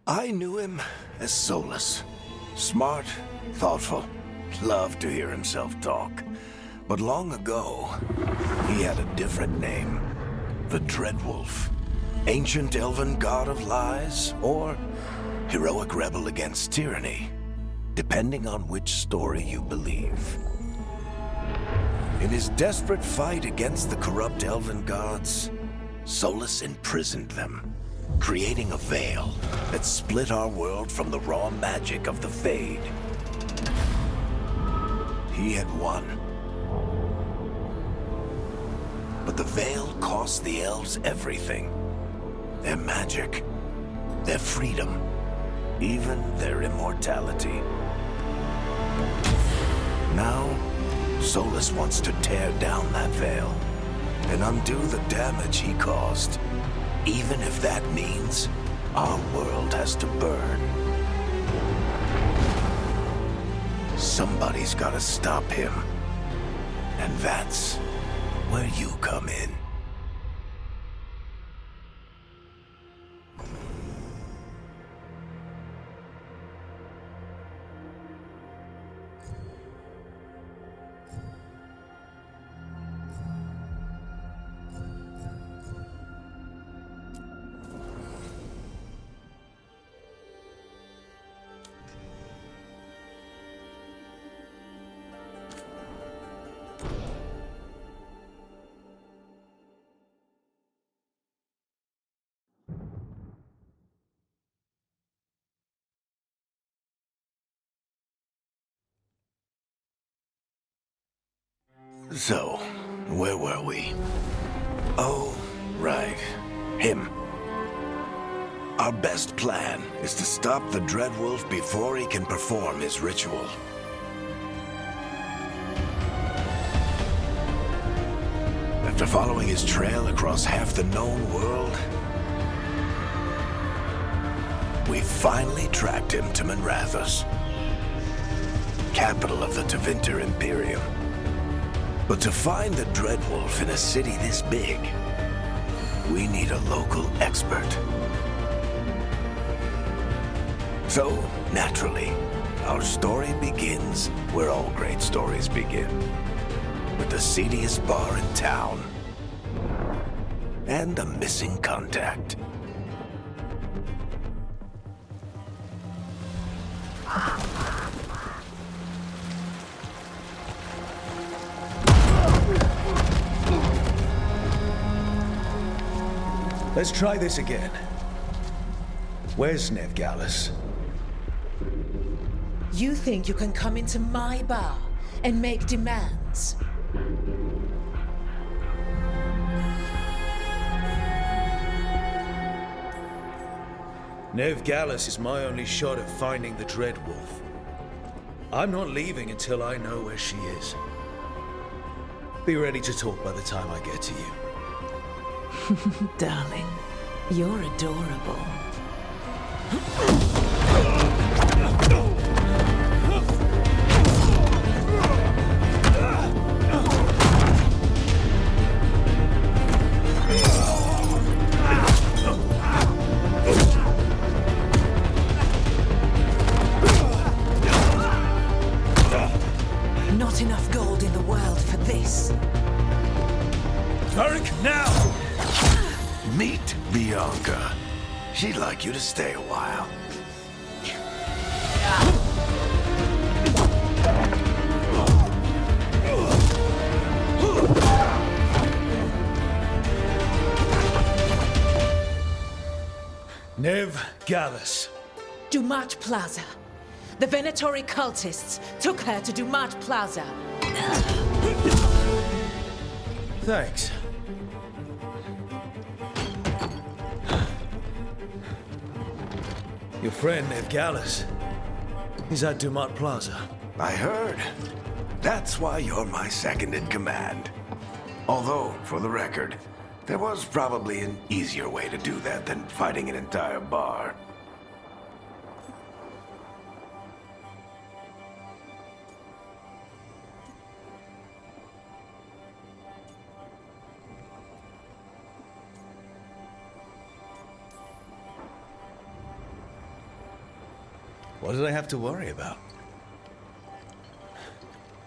I knew him as Solus. Smart, thoughtful, loved to hear himself talk. But long ago, he had a different name. The Dreadwolf. Ancient elven god of lies, or heroic rebel against tyranny, depending on which story you believe. In his desperate fight against the corrupt elven gods, Solus imprisoned them, creating a veil that split our world from the raw magic of the Fade. He had won. But the veil cost the elves everything. Their magic, their freedom, even their immortality. Now, Solus wants to tear down that veil and undo the damage he caused, even if that means our world has to burn. Somebody's gotta stop him, and that's where you come in. So, where were we? Oh, right. Him. Our best plan is to stop the Dreadwolf before he can perform his ritual. After following his trail across half the known world, we finally tracked him to Minrathous, capital of the Tevinter Imperium. But to find the Dreadwolf in a city this big, we need a local expert. So, naturally, our story begins where all great stories begin. With the seediest bar in town. And a missing contact. Let's try this again. Where's Nevgalis? You think you can come into my bar and make demands? Nevgalis is my only shot at finding the Dreadwolf. I'm not leaving until I know where she is. Be ready to talk by the time I get to you. Darling, you're adorable. Not enough gold in the world for this. Tarek, now! Meet Bianca. She'd like you to stay a while. Nevgalis. Dumat Plaza. The Venatori cultists took her to Dumat Plaza. Thanks. Your friend Nevgalis is at Dumat Plaza. I heard. That's why you're my second in command. Although, for the record, there was probably an easier way to do that than fighting an entire bar. What did I have to worry about?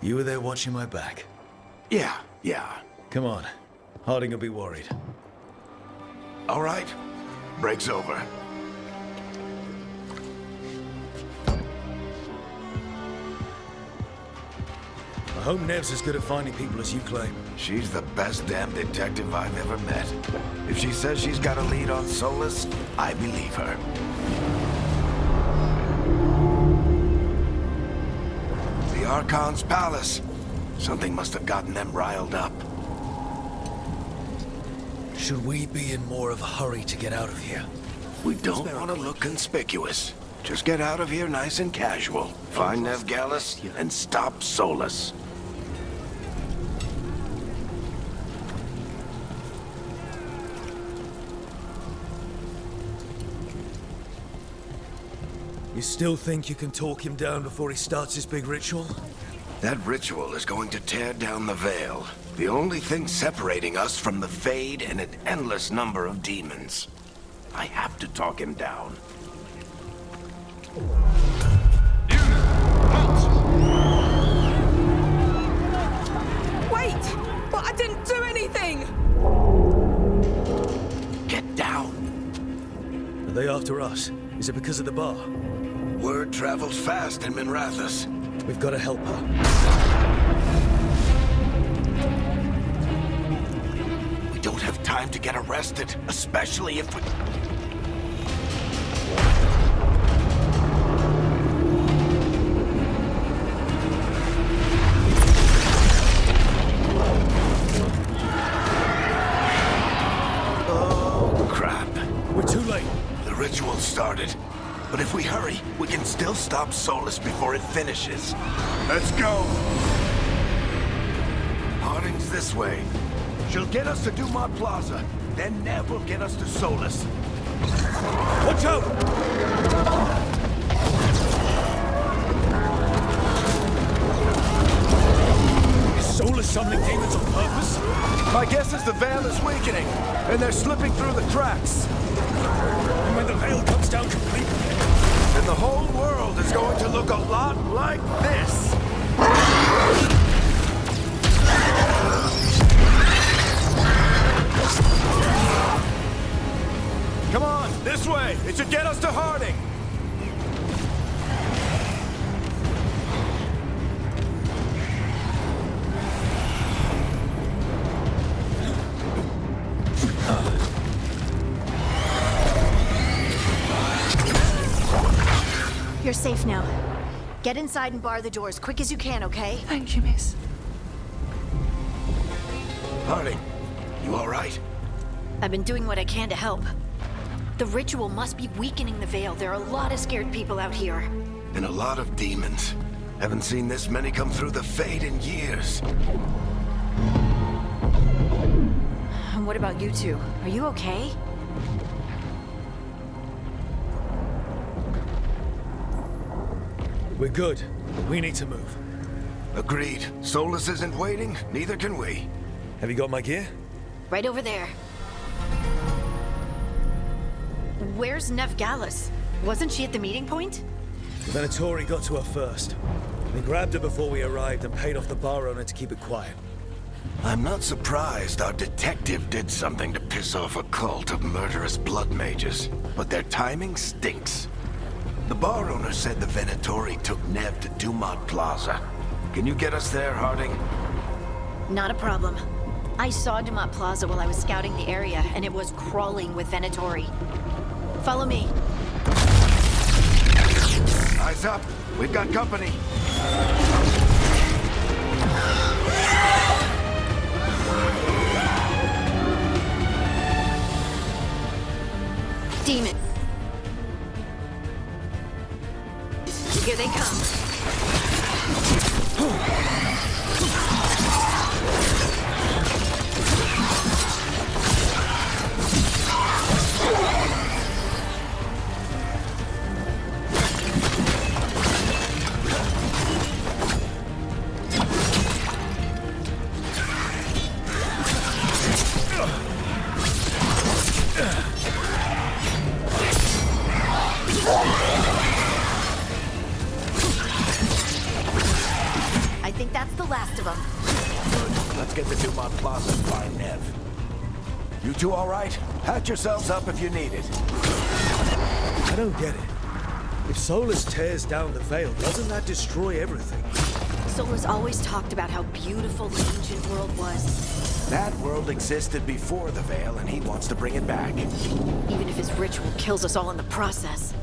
You were there watching my back. Yeah. Come on. Harding will be worried. All right. Break's over. I hope Nev's as good at finding people as you claim. She's the best damn detective I've ever met. If she says she's got a lead on Solus, I believe her. The Archon's palace. Something must have gotten them riled up. Should we be in more of a hurry to get out of here? We don't want to look conspicuous. Just get out of here nice and casual. Find Nev Gallus and stop Solus. You still think you can talk him down before he starts his big ritual? That ritual is going to tear down the veil. The only thing separating us from the Fade and an endless number of demons. I have to talk him down. Wait! But I didn't do anything! Get down. Are they after us? Is it because of the bar? Word travels fast in Minrathous. We've got to help her. We don't have time to get arrested, especially if we... Oh, crap. We're too late. The ritual started. But if we hurry, we can still stop Solus before it finishes. Let's go! Harding's this way. She'll get us to Dumont Plaza. Then Nev will get us to Solus. Watch out! Is Solus summoning demons on purpose? My guess is the veil is weakening, and they're slipping through the cracks. And when the veil comes down completely... And the whole world is going to look a lot like this. Come on, this way. It should get us to Harding. You're safe now. Get inside and bar the doors quick as you can, okay? Thank you, miss. Harding, you all right? I've been doing what I can to help. The ritual must be weakening the veil. There are a lot of scared people out here. And a lot of demons. Haven't seen this many come through the Fade in years. And what about you two? Are you okay? We're good. We need to move. Agreed. Solus isn't waiting, neither can we. Have you got my gear? Right over there. Where's Nev Gallus? Wasn't she at the meeting point? The Venatori got to her first. We grabbed her before we arrived and paid off the bar owner to keep it quiet. I'm not surprised our detective did something to piss off a cult of murderous blood mages, but their timing stinks. The bar owner said the Venatori took Nev to Dumont Plaza. Can you get us there, Harding? Not a problem. I saw Dumont Plaza while I was scouting the area, and it was crawling with Venatori. Follow me. Eyes up. We've got company. Demon. Here they come. last of them. Good. Let's get to Dumont Plaza and find Nev. You two all right? Patch yourselves up if you need it. I don't get it. If Solus tears down the Veil, doesn't that destroy everything? Solus always talked about how beautiful the ancient world was. That world existed before the Veil, and he wants to bring it back. Even if his ritual kills us all in the process.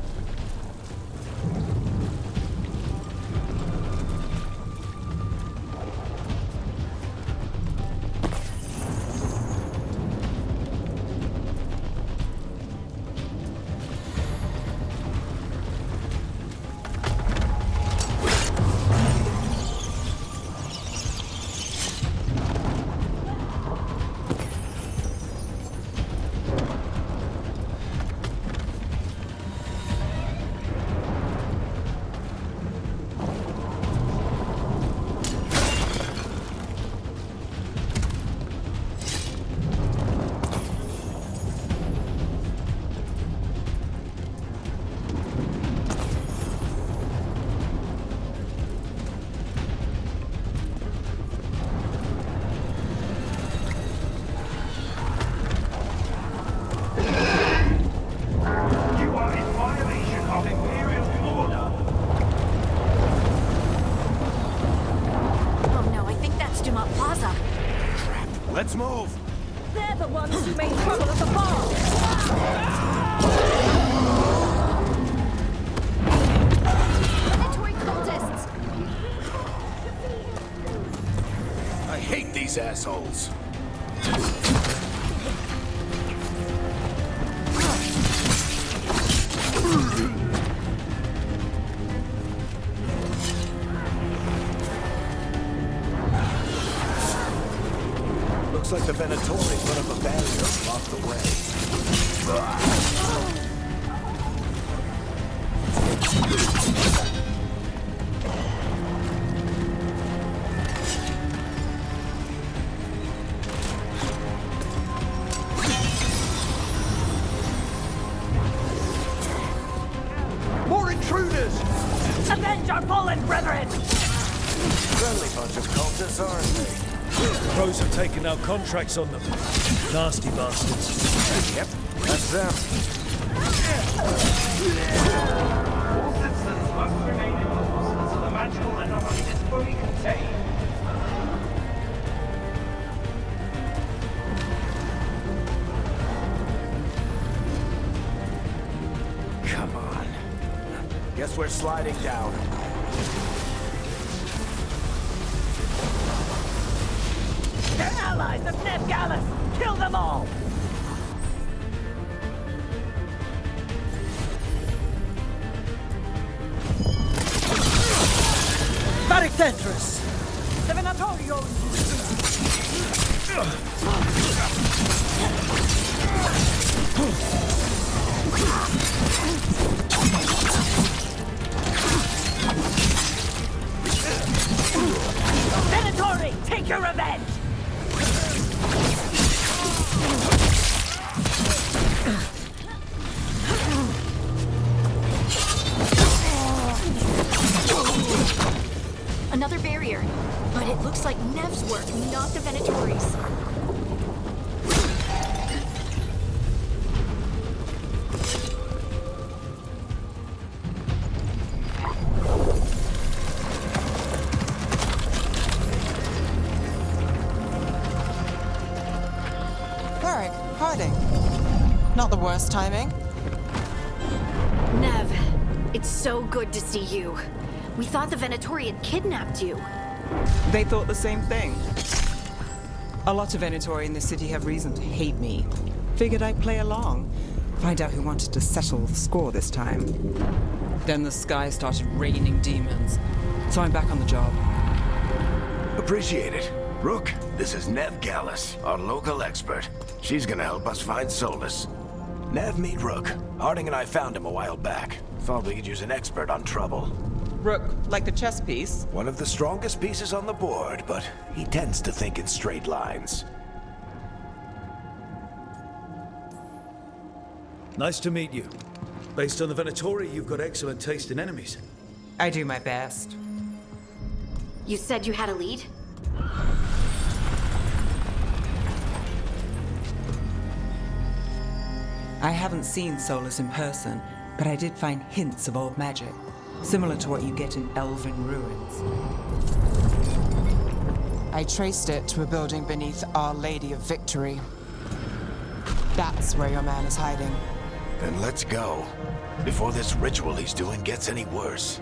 Let's move! They're the ones who made trouble at the farm! Predatory cultists! I hate these assholes. Looks like the Venatori put up a barrier and blocked the way. More intruders! Avenge our fallen brethren! Friendly bunch of cultists, aren't they? The Crows have taken our contracts on them. Nasty bastards. Yep, that's them. All citizens must remain indoors until the magical anomaly is fully contained. Come on. Guess we're sliding down. They're allies of Neb Gallus! Kill them all! Baricentris! The Venatorio! Venatori! Take your revenge! Another barrier. But it looks like Nev's work, not the Venatori's. Varric, hiding. Not the worst timing. Nev, it's so good to see you. We thought the Venatori had kidnapped you. They thought the same thing. A lot of Venatori in the city have reason to hate me. Figured I'd play along. Find out who wanted to settle the score this time. Then the sky started raining demons. So I'm back on the job. Appreciate it. Rook, this is Nev Gallus, our local expert. She's gonna help us find Solus. Nev, meet Rook. Harding and I found him a while back. Thought we could use an expert on trouble. Rook, like the chess piece. One of the strongest pieces on the board, but he tends to think in straight lines. Nice to meet you. Based on the Venatori, you've got excellent taste in enemies. I do my best. You said you had a lead? I haven't seen Solus in person, but I did find hints of old magic, similar to what you get in elven ruins. I traced it to a building beneath Our Lady of Victory. That's where your man is hiding. Then let's go, before this ritual he's doing gets any worse.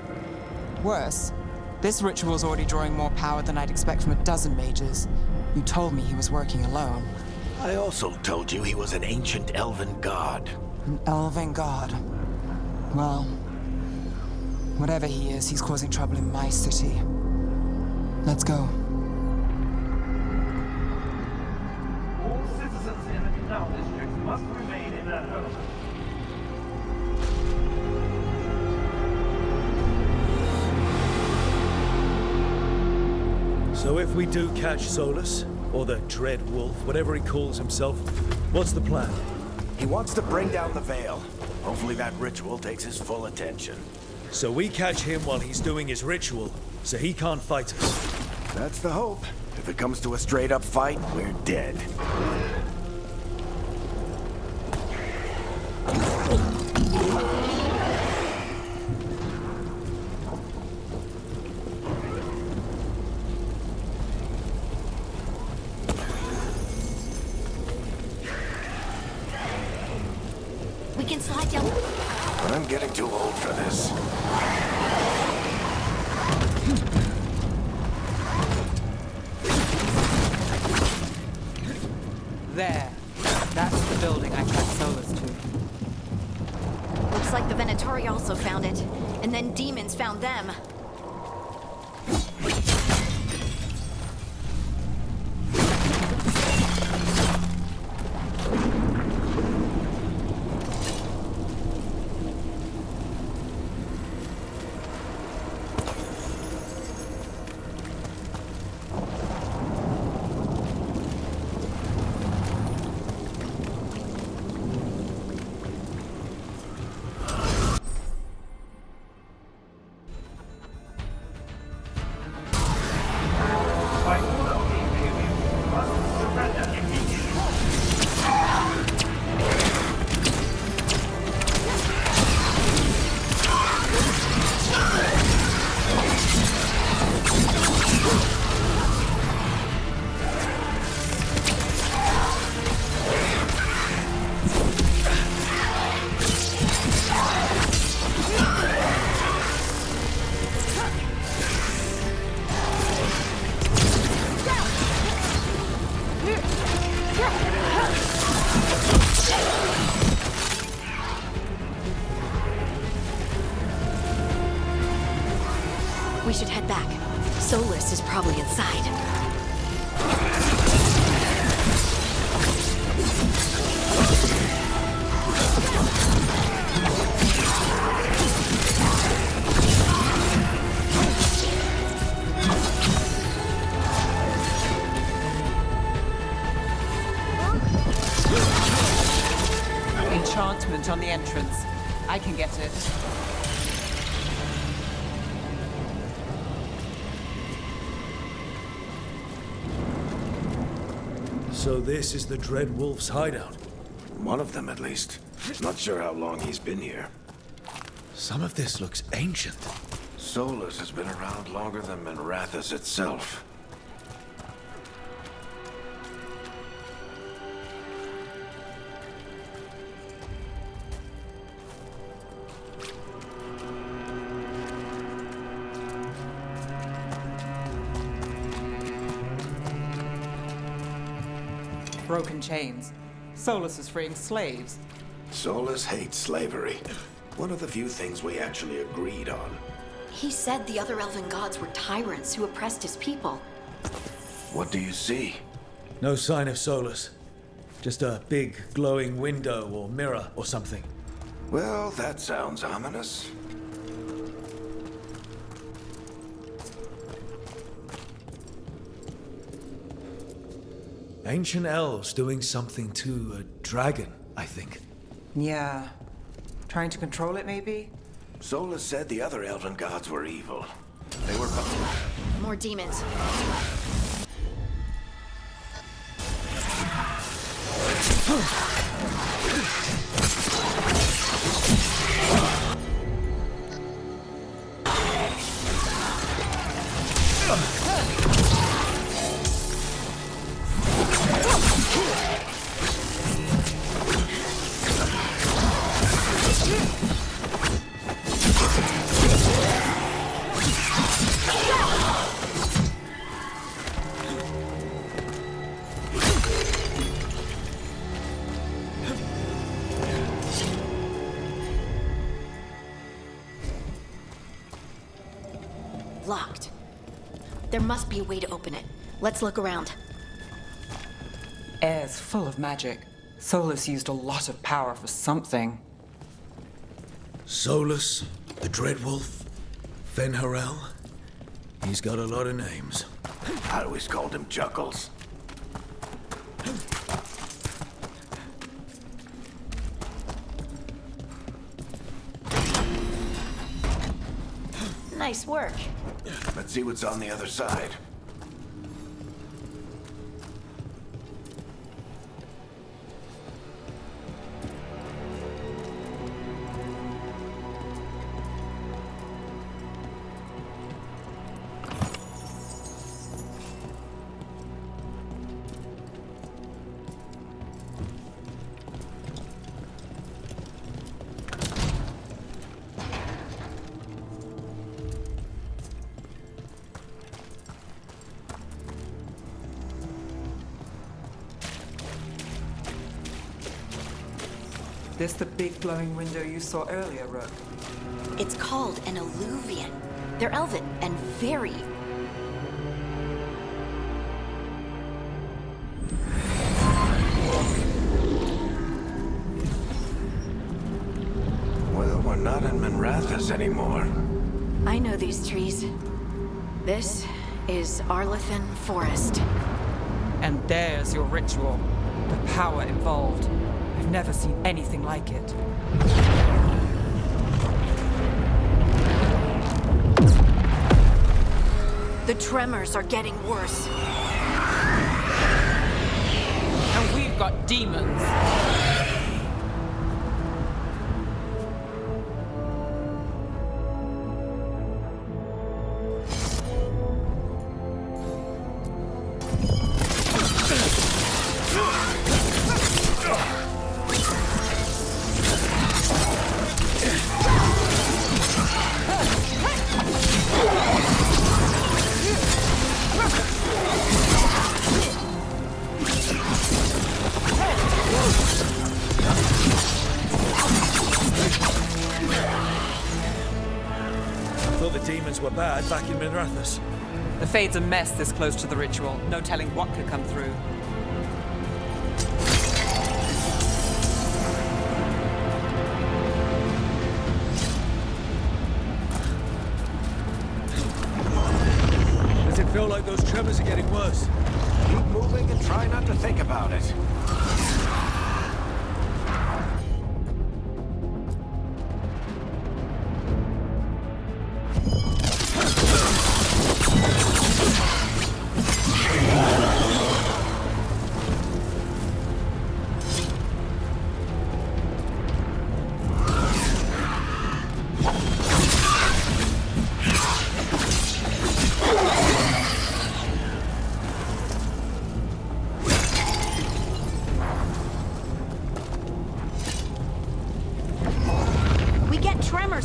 Worse, this ritual's already drawing more power than I'd expect from a dozen mages. You told me he was working alone. I also told you he was an ancient elven god. An elven god. Well, whatever he is, he's causing trouble in my city. Let's go. All citizens in the canal district must remain in their homes. So if we do catch Solus, or the Dread Wolf, whatever he calls himself, what's the plan? He wants to bring down the veil. Hopefully that ritual takes his full attention. So we catch him while he's doing his ritual, so he can't fight us. That's the hope. If it comes to a straight-up fight, we're dead. We can slide down. But I'm getting too old for this. There. That's the building I tracked Solus to. Looks like the Venatori also found it. And then demons found them. By order of the Imperium, you must surrender immediately. We should head back. Solus is probably inside. Enchantment on the entrance. I can get it. So this is the Dread Wolf's hideout. One of them, at least. Not sure how long he's been here. Some of this looks ancient. Solus has been around longer than Minrathous itself. Broken chains. Solus is freeing slaves. Solus hates slavery. One of the few things we actually agreed on. He said the other elven gods were tyrants who oppressed his people. What do you see? No sign of Solus. Just a big glowing window or mirror or something. Well, that sounds ominous. Ancient elves doing something to a dragon, I think. Yeah. Trying to control it, maybe? Solus said the other elven gods were evil. They were... More demons. Locked. There must be a way to open it. Let's look around. Air's full of magic. Solus used a lot of power for something. Solus, the Dreadwolf, Fenharel. He's got a lot of names. I always called him Chuckles. Nice work. Let's see what's on the other side. This the big glowing window you saw earlier, Rook? It's called an alluvian. They're elven and very... Well, we're not in Minrathous anymore. I know these trees. This is Arlethan Forest. And there's your ritual. The power involved. I've never seen anything like it. The tremors are getting worse. And we've got demons. Were bad back in Minrathous. The Fade's a mess this close to the ritual. No telling what could come through. Does it feel like those tremors are getting worse? Keep moving and try not to think about it.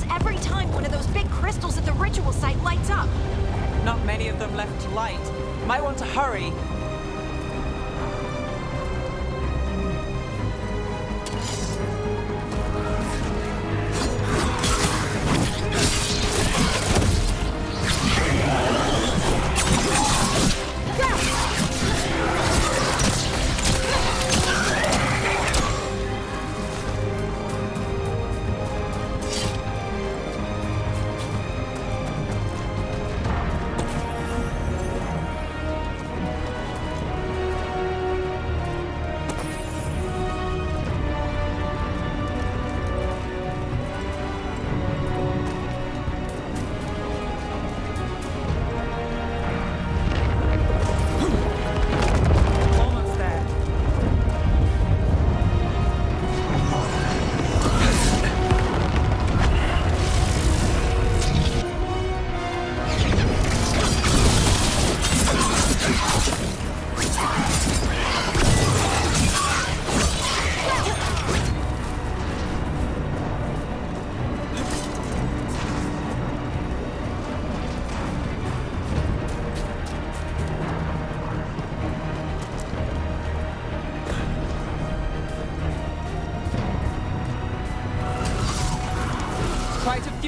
Every time one of those big crystals at the ritual site lights up. Not many of them left to light. Might want to hurry.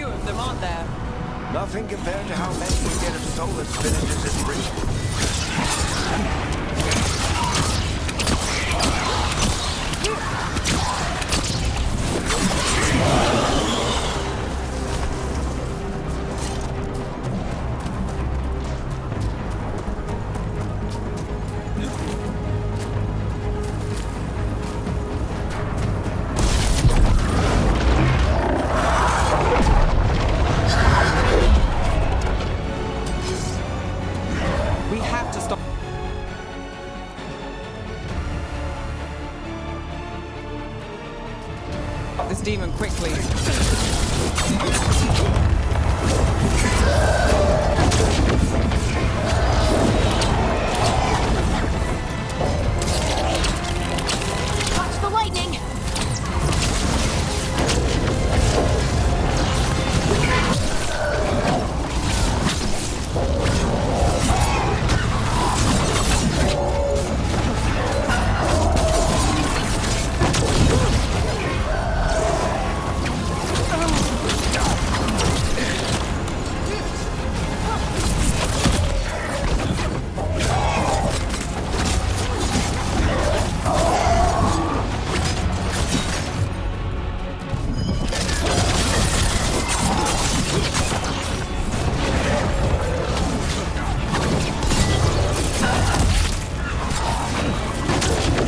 few of them, aren't there? Nothing compared to how many you get if Solus finishes his ritual. We have to stop this demon quickly. Watch the lightning!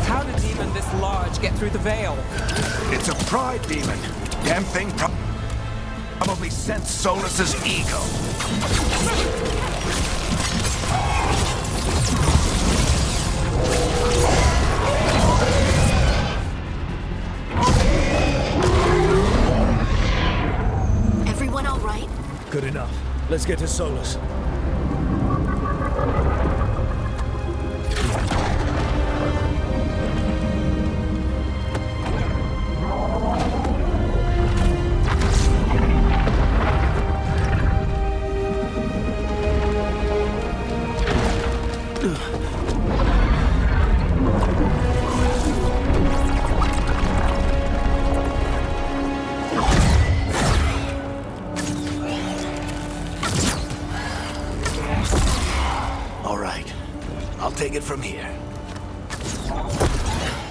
How did a demon this large get through the veil? It's a pride demon. Damn thing probably sensed Solus's ego. Everyone all right? Good enough. Let's get to Solus. All right. I'll take it from here.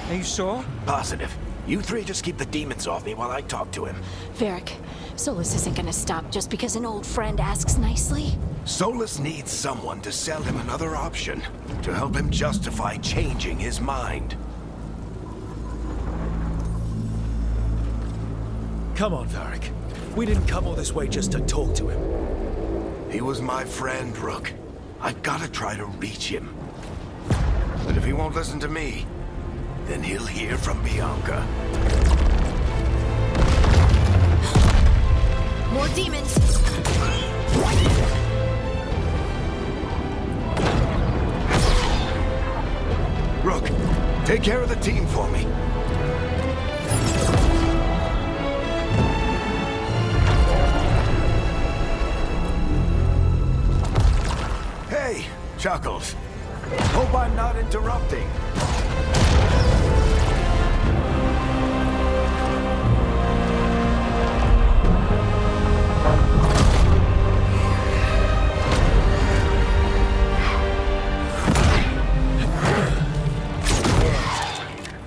Are you sure? Positive. You three just keep the demons off me while I talk to him. Varric, Solus isn't gonna stop just because an old friend asks nicely. Solus needs someone to sell him another option, to help him justify changing his mind. Come on, Varric. We didn't come all this way just to talk to him. He was my friend, Rook. I gotta try to reach him. But if he won't listen to me, then he'll hear from Bianca. More demons! Rook, take care of the team for me. Hey, Chuckles. Hope I'm not interrupting.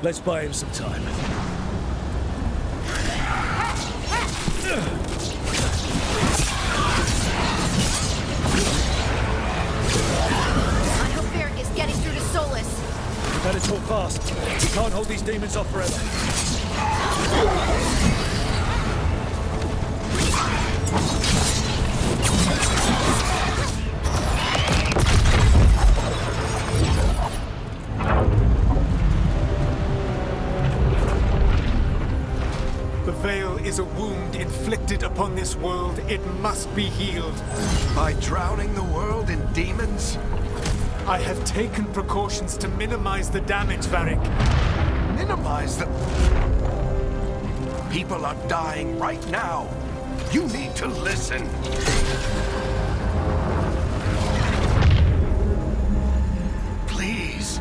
Let's buy him some time. I hope Varric is getting through to Solus. We better talk fast. We can't hold these demons off forever. The veil is a wound inflicted upon this world. It must be healed. By drowning the world in demons? I have taken precautions to minimize the damage, Varric. Minimize the... People are dying right now. You need to listen. Please.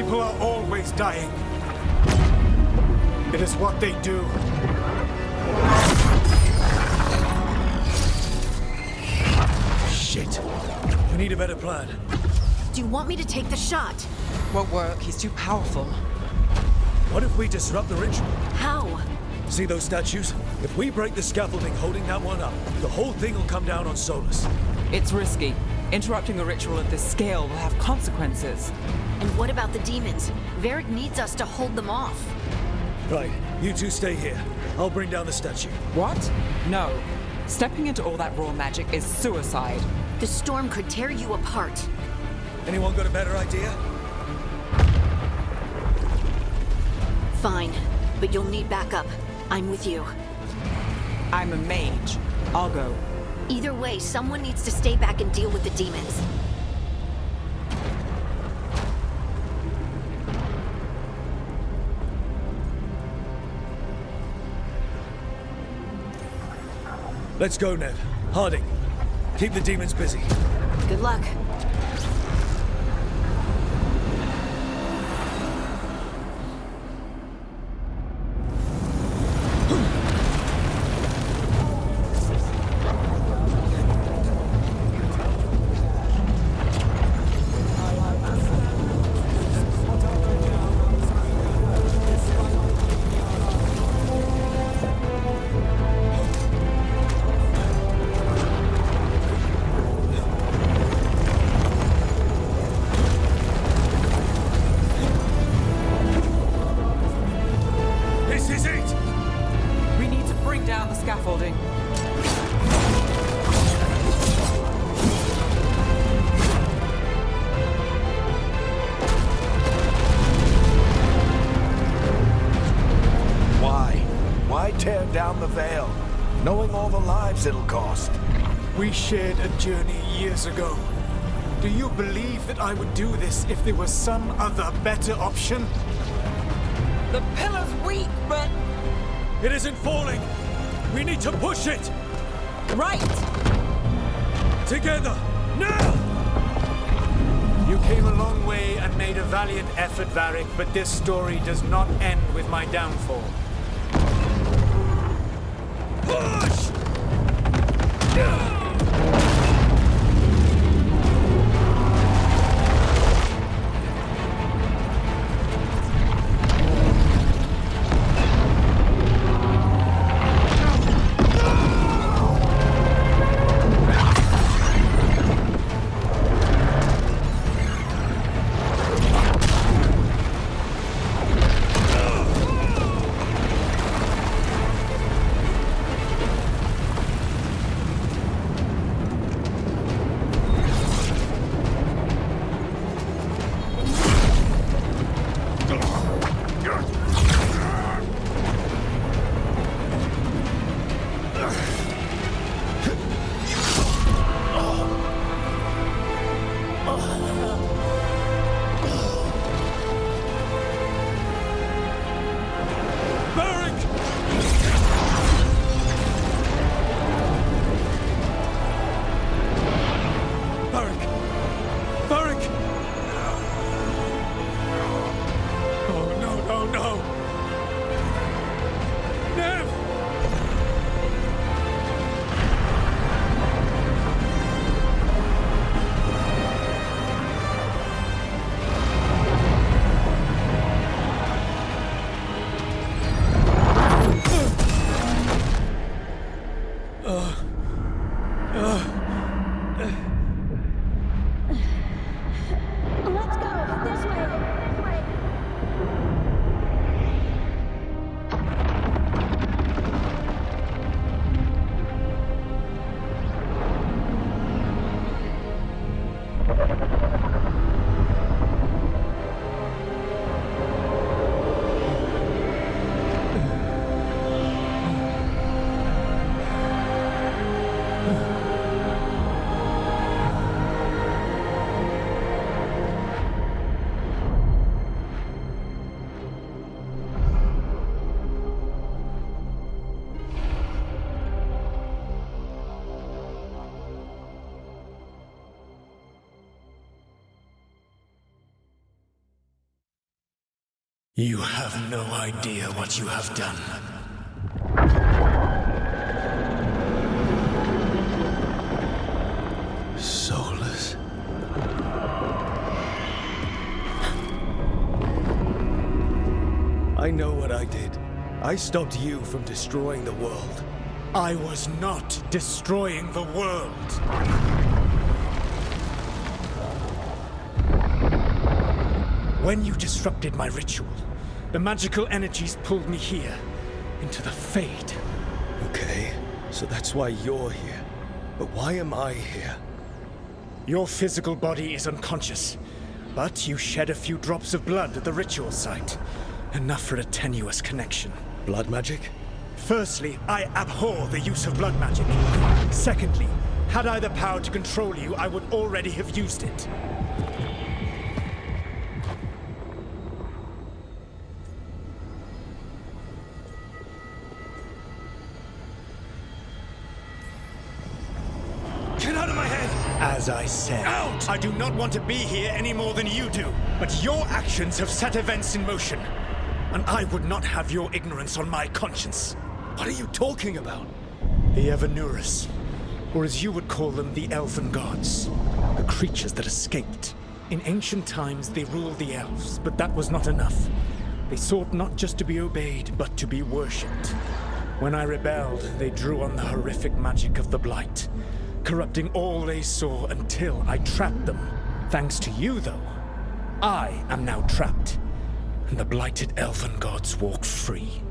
People are always dying. It is what they do. Shit. We need a better plan. Do you want me to take the shot? Won't work. He's too powerful. What if we disrupt the ritual? How? See those statues? If we break the scaffolding holding that one up, the whole thing will come down on Solus. It's risky. Interrupting a ritual of this scale will have consequences. And what about the demons? Varric needs us to hold them off. Right, you two stay here. I'll bring down the statue. What? No. Stepping into all that raw magic is suicide. The storm could tear you apart. Anyone got a better idea? Fine, but you'll need backup. I'm with you. I'm a mage. I'll go. Either way, someone needs to stay back and deal with the demons. Let's go, Ned. Harding, keep the demons busy. Good luck. Scaffolding. Why tear down the veil, knowing all the lives it'll cost? We shared a journey years ago. Do you believe that I would do this if there was some other better option? The pillar's weak, but... It isn't falling! We need to push it! Right! Together! Now! You came a long way and made a valiant effort, Varric, but this story does not end with my downfall. Push! You have no idea what you have done. Soulless. I know what I did. I stopped you from destroying the world. I was not destroying the world. When you disrupted my ritual, the magical energies pulled me here, into the Fade. Okay, so that's why you're here. But why am I here? Your physical body is unconscious, but you shed a few drops of blood at the ritual site. Enough for a tenuous connection. Blood magic? Firstly, I abhor the use of blood magic. Secondly, had I the power to control you, I would already have used it. Get out of my head! As I said, Out! I do not want to be here any more than you do. But your actions have set events in motion. And I would not have your ignorance on my conscience. What are you talking about? The Evanurus, or as you would call them, the Elven Gods. The creatures that escaped. In ancient times, they ruled the elves, but that was not enough. They sought not just to be obeyed, but to be worshipped. When I rebelled, they drew on the horrific magic of the Blight, corrupting all they saw until I trapped them. Thanks to you, though, I am now trapped, and the blighted Elven Gods walk free.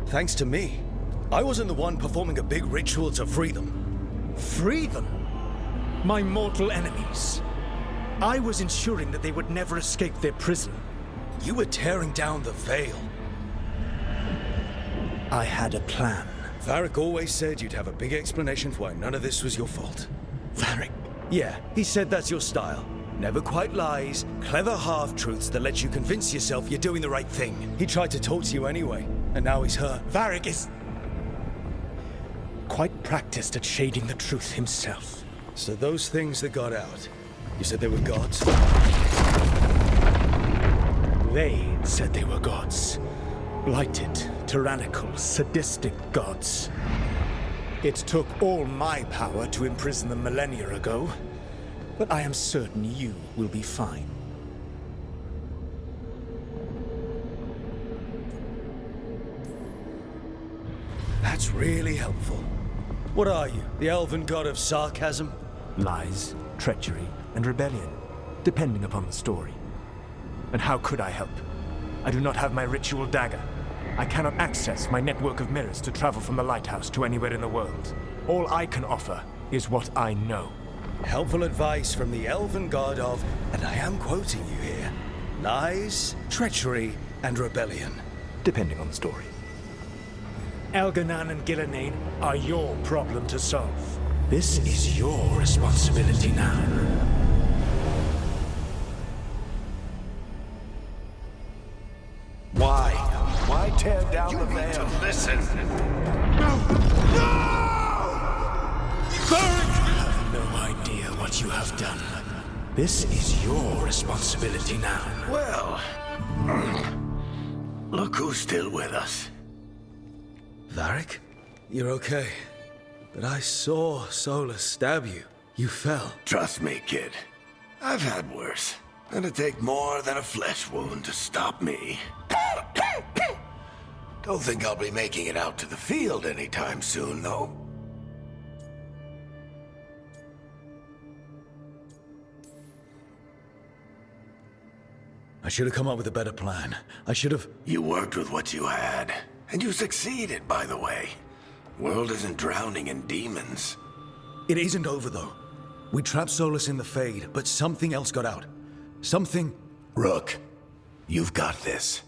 Thanks to me. I wasn't the one performing a big ritual to free them. Free them? My mortal enemies. I was ensuring that they would never escape their prison. You were tearing down the veil. I had a plan. Varric always said you'd have a big explanation for why none of this was your fault. Varric? Yeah, he said that's your style. Never quite lies, clever half-truths that let you convince yourself you're doing the right thing. He tried to talk to you anyway, and now he's hurt. Varric is quite practiced at shading the truth himself. So those things that got out, you said they were gods? They said they were gods. Blighted, tyrannical, sadistic gods. It took all my power to imprison them millennia ago, but I am certain you will be fine. That's really helpful. What are you, the elven god of sarcasm? Lies, treachery, and rebellion, depending upon the story. And how could I help? I do not have my ritual dagger. I cannot access my network of mirrors to travel from the lighthouse to anywhere in the world. All I can offer is what I know. Helpful advice from the elven god of, and I am quoting you here, lies, treachery, and rebellion. Depending on the story. Elganan and Gillenane are your problem to solve. This is your responsibility now. Why? Why tear down the veil? To listen. You have no idea what you have done. This is your responsibility now. Well, look who's still with us. Varric? You're okay. But I saw Solus stab you. You fell. Trust me, kid. I've had worse. It'd take more than a flesh wound to stop me. Don't think I'll be making it out to the field anytime soon, though. I should have come up with a better plan. I should have... You worked with what you had. And you succeeded, by the way. World isn't drowning in demons. It isn't over, though. We trapped Solus in the Fade, but something else got out. Something... Rook, you've got this.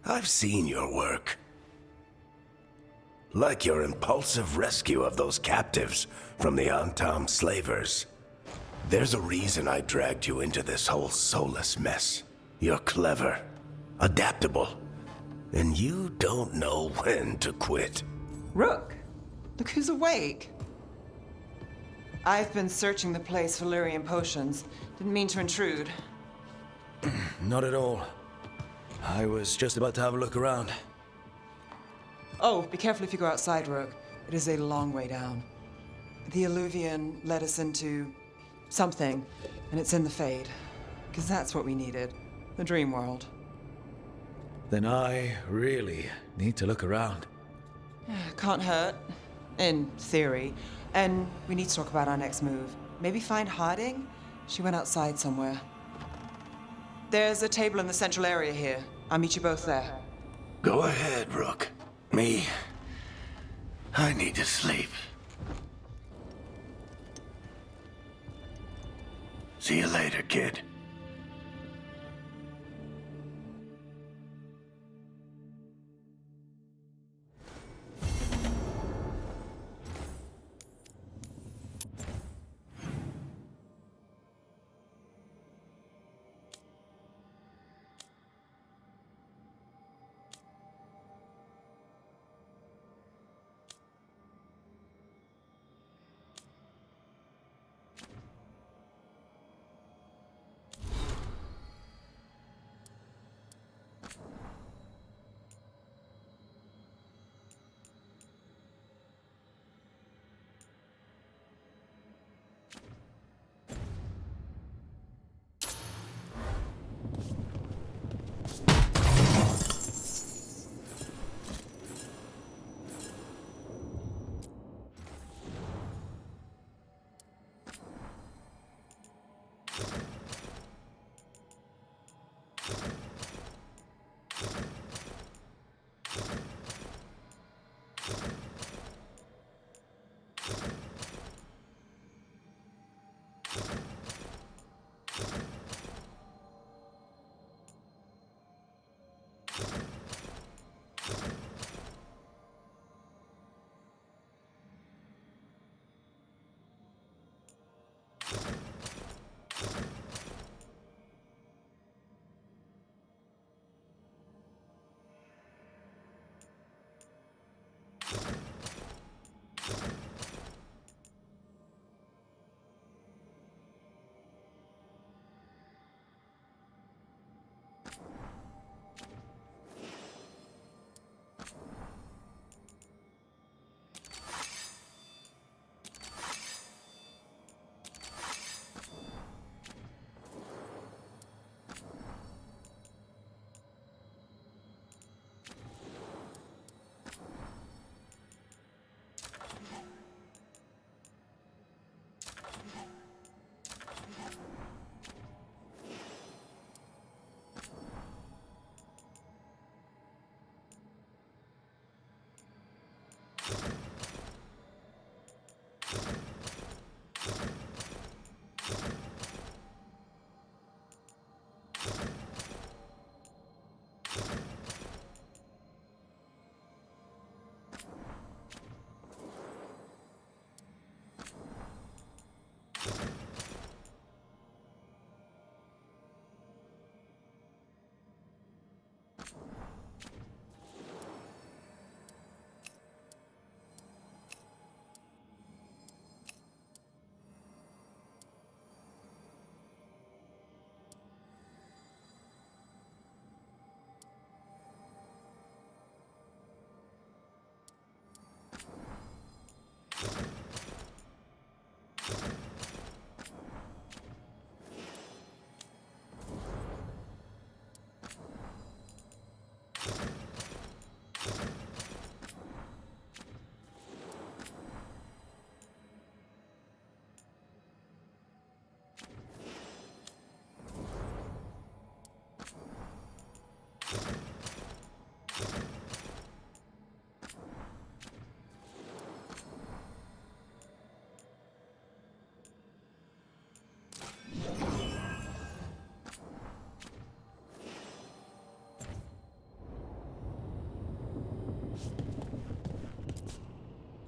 I've seen your work. Like your impulsive rescue of those captives from the Antam slavers. There's a reason I dragged you into this whole Solus mess. You're clever, adaptable, and you don't know when to quit. Rook, look who's awake. I've been searching the place for Lyrian potions. Didn't mean to intrude. Not at all. I was just about to have a look around. Oh, be careful if you go outside, Rook. It is a long way down. The Illuvian led us into something, and it's in the Fade. Because that's what we needed. The dream world. Then I really need to look around. Can't hurt. In theory. And we need to talk about our next move. Maybe find Harding? She went outside somewhere. There's a table in the central area here. I'll meet you both there. Go ahead, Rook. Me, I need to sleep. See you later, kid.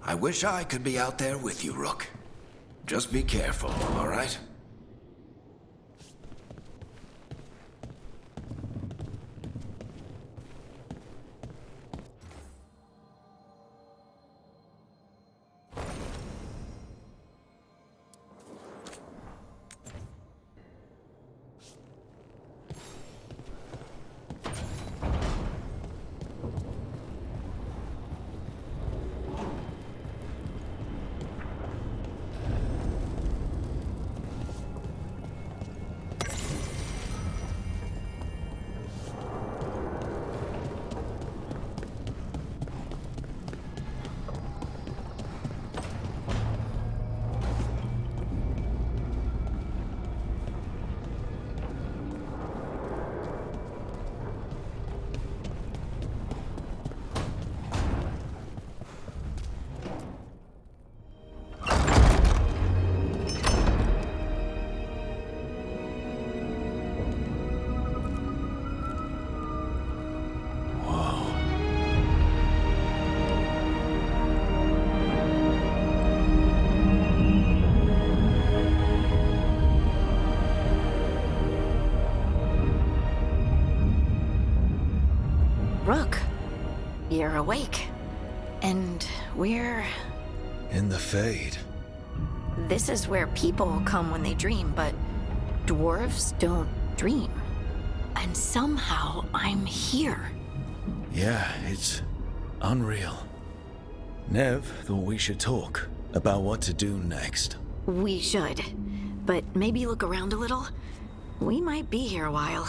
I wish I could be out there with you, Rook. Just be careful, all right? awake. And we're... In the Fade. This is where people come when they dream, but dwarves don't dream. And somehow I'm here. Yeah, it's unreal. Nev thought we should talk about what to do next. We should. But maybe look around a little. We might be here a while.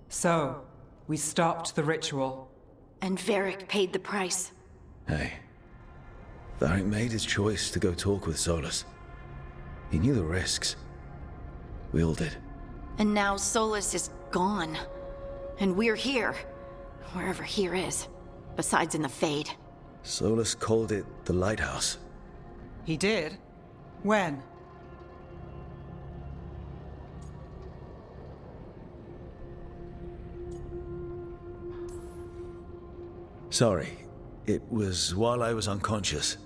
So, we stopped the ritual. And Varric paid the price. Hey. Varric made his choice to go talk with Solus. He knew the risks. We all did. And now Solus is gone. And we're here. Wherever here is. Besides in the Fade. Solus called it the Lighthouse. He did? When? Sorry. It was while I was unconscious.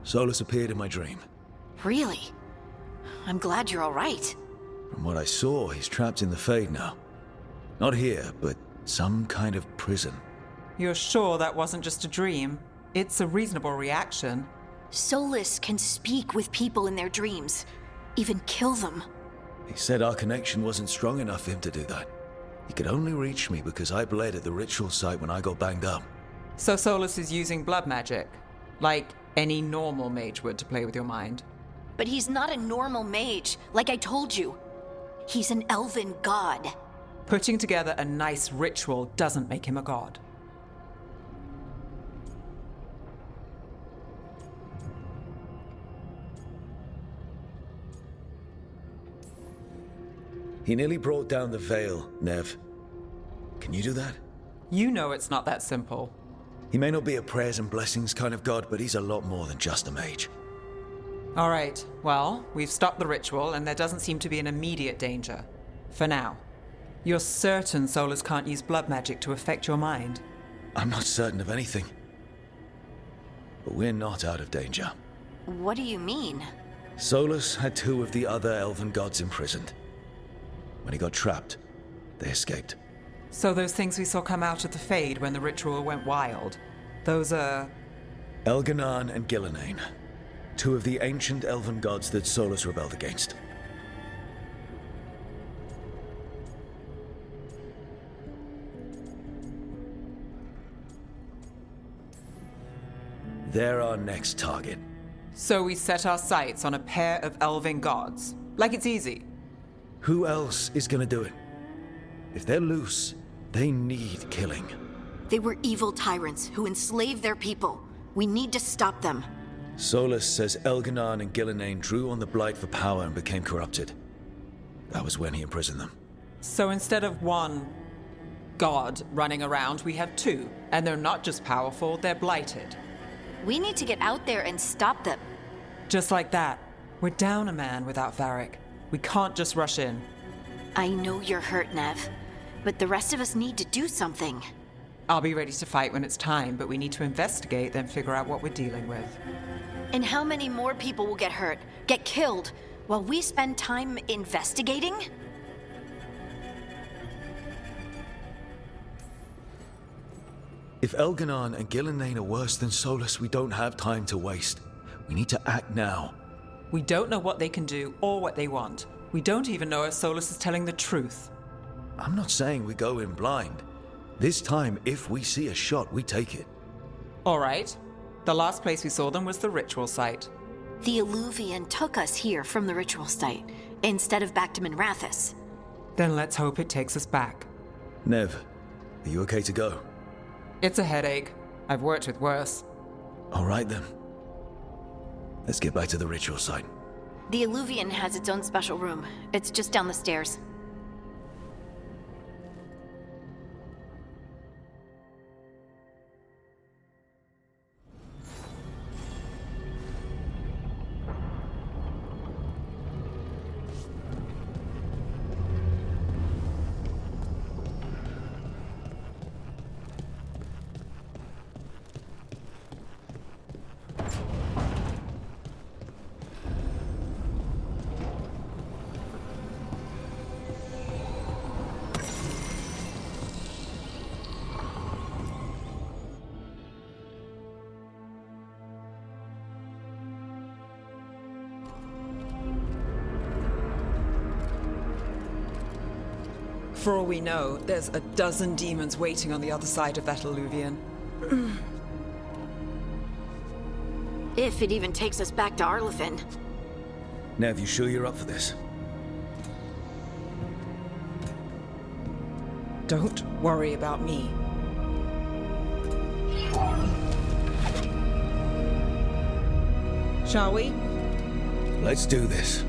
Solus appeared in my dream. Really? I'm glad you're all right. From what I saw, he's trapped in the Fade now. Not here, but some kind of prison. You're sure that wasn't just a dream? It's a reasonable reaction. Solus can speak with people in their dreams. Even kill them. He said our connection wasn't strong enough for him to do that. He could only reach me because I bled at the ritual site when I got banged up. So Solus is using blood magic, like any normal mage would to play with your mind. But he's not a normal mage, like I told you. He's an elven god. Putting together a nice ritual doesn't make him a god. He nearly brought down the veil, Nev. Can you do that? You know it's not that simple. He may not be a prayers and blessings kind of god, but he's a lot more than just a mage. All right, well, we've stopped the ritual and there doesn't seem to be an immediate danger. For now. You're certain Solus can't use blood magic to affect your mind? I'm not certain of anything. But we're not out of danger. What do you mean? Solus had 2 of the other elven gods imprisoned. When he got trapped, they escaped. So those things we saw come out of the Fade when the ritual went wild, those are... Elganan and Gillenane, 2 of the ancient elven gods that Solus rebelled against. They're our next target. So we set our sights on a pair of elven gods. Like it's easy. Who else is gonna do it? If they're loose, they need killing. They were evil tyrants who enslaved their people. We need to stop them. Solus says Elganan and Gillenane drew on the Blight for power and became corrupted. That was when he imprisoned them. So instead of one god running around, we have 2. And they're not just powerful, they're blighted. We need to get out there and stop them. Just like that. We're down a man without Varric. We can't just rush in. I know you're hurt, Nev, but the rest of us need to do something. I'll be ready to fight when it's time, but we need to investigate, then figure out what we're dealing with. And how many more people will get hurt, get killed, while we spend time investigating? If Elganon and Gillenane are worse than Solus, we don't have time to waste. We need to act now. We don't know what they can do or what they want. We don't even know if Solus is telling the truth. I'm not saying we go in blind. This time, if we see a shot, we take it. All right. The last place we saw them was the ritual site. The Illuvian took us here from the ritual site, instead of back to Minrathous. Then let's hope it takes us back. Nev, are you okay to go? It's a headache. I've worked with worse. All right then. Let's get back to the ritual site. The Illuvian has its own special room. It's just down the stairs. For all we know, there's a dozen demons waiting on the other side of that Illuvian. If it even takes us back to Arlefin. Nev, you sure you're up for this? Don't worry about me. Shall we? Let's do this.